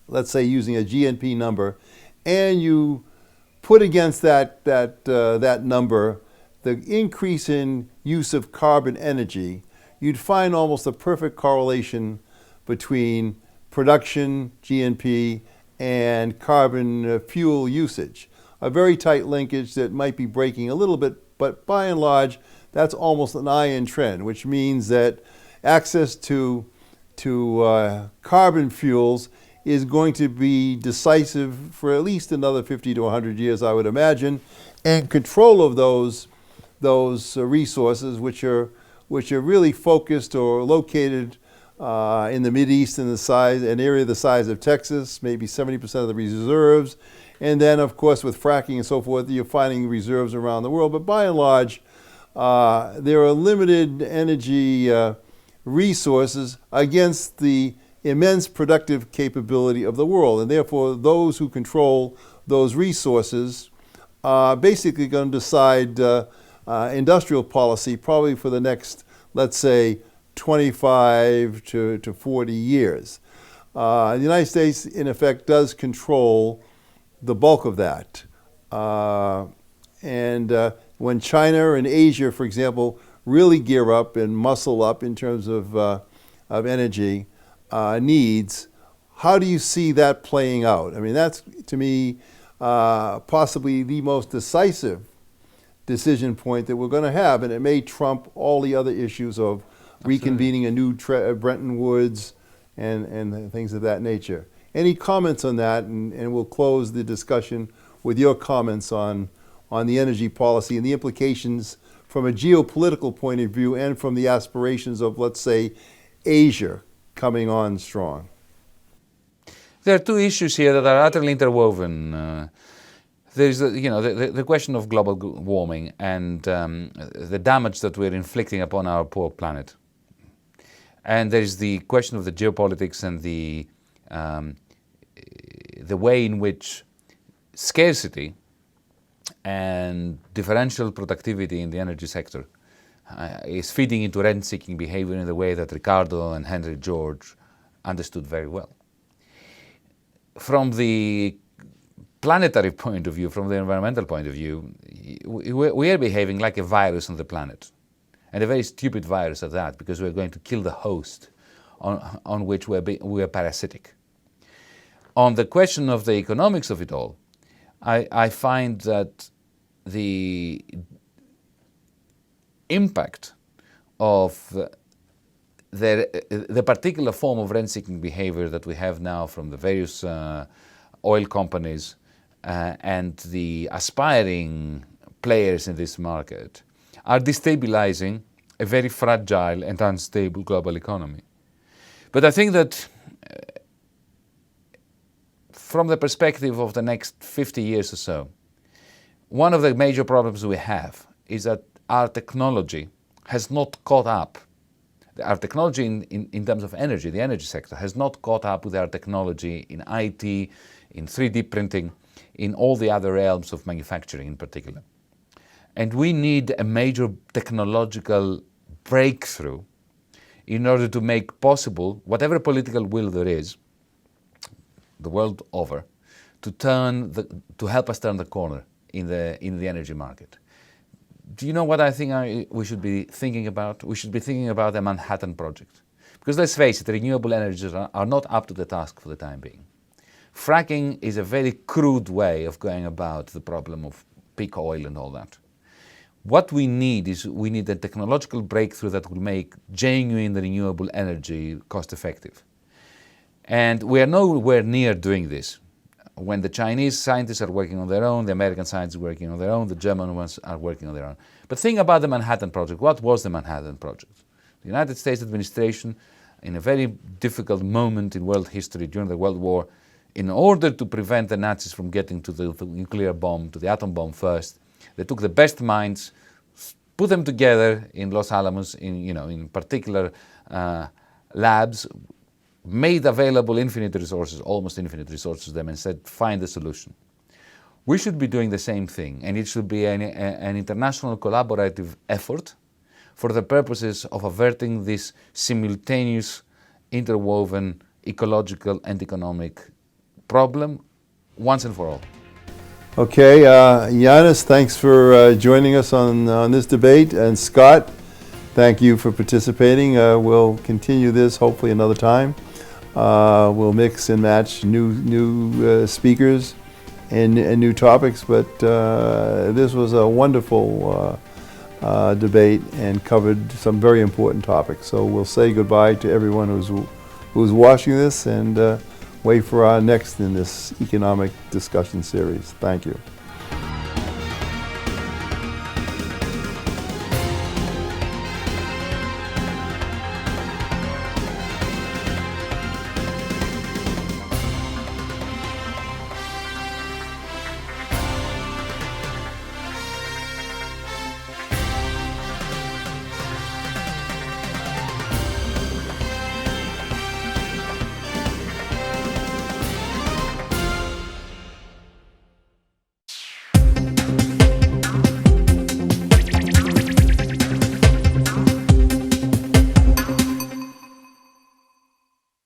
let's say using a GNP number, and you put against that number the increase in use of carbon energy, you'd find almost a perfect correlation between production, GNP, and carbon fuel usage. A very tight linkage that might be breaking a little bit, but by and large, that's almost an iron trend, which means that access to carbon fuels is going to be decisive for at least another 50 to 100 years, I would imagine, and control of those resources, which are really focused or located in the Mideast in an area the size of Texas, maybe 70% of the reserves, and then of course with fracking and so forth, you're finding reserves around the world. But by and large, there are limited energy resources against the immense productive capability of the world, and therefore those who control those resources are basically going to decide industrial policy probably for the next, let's say, 25 to 40 years. The United States, in effect, does control the bulk of that. When China and Asia, for example, really gear up and muscle up in terms of energy needs, how do you see that playing out? I mean, that's, to me, possibly the most decisive decision point that we're going to have, and it may trump all the other issues of reconvening a new Bretton Woods and things of that nature. Any comments on that? And we'll close the discussion with your comments on the energy policy and the implications from a geopolitical point of view and from the aspirations of, let's say, Asia coming on strong. There are two issues here that are utterly interwoven. There's the question of global warming and the damage that we're inflicting upon our poor planet. And there's the question of the geopolitics and the way in which scarcity and differential productivity in the energy sector is feeding into rent-seeking behavior in the way that Ricardo and Henry George understood very well. From the planetary point of view, from the environmental point of view, we are behaving like a virus on the planet. And a very stupid virus at that, because we're going to kill the host on which we are parasitic. On the question of the economics of it all, I find that the impact of the particular form of rent-seeking behavior that we have now from the various oil companies and the aspiring players in this market are destabilizing a very fragile and unstable global economy. But I think that from the perspective of the next 50 years or so, one of the major problems we have is that our technology has not caught up. Our technology in terms of energy, the energy sector, has not caught up with our technology in IT, in 3D printing, in all the other realms of manufacturing in particular. And we need a major technological breakthrough in order to make possible whatever political will there is, the world over, to help us turn the corner in the energy market. Do you know what I think we should be thinking about? We should be thinking about the Manhattan Project. Because let's face it, renewable energies are not up to the task for the time being. Fracking is a very crude way of going about the problem of peak oil and all that. What we need is a technological breakthrough that will make genuine renewable energy cost effective. And we are nowhere near doing this. When the Chinese scientists are working on their own, the American scientists are working on their own, the German ones are working on their own. But think about the Manhattan Project. What was the Manhattan Project? The United States administration, in a very difficult moment in world history during the World War, in order to prevent the Nazis from getting to the nuclear bomb, to the atom bomb first, they took the best minds, put them together in Los Alamos, in particular labs, made available infinite resources, almost infinite resources to them, and said, find the solution. We should be doing the same thing, and it should be an international collaborative effort for the purposes of averting this simultaneous, interwoven ecological and economic problem once and for all. Okay, Yanis, thanks for joining us on this debate, and Scott, thank you for participating. We'll continue this hopefully another time. We'll mix and match new speakers and new topics, but this was a wonderful debate and covered some very important topics. So we'll say goodbye to everyone who's watching this, and wait for our next in this economic discussion series. Thank you.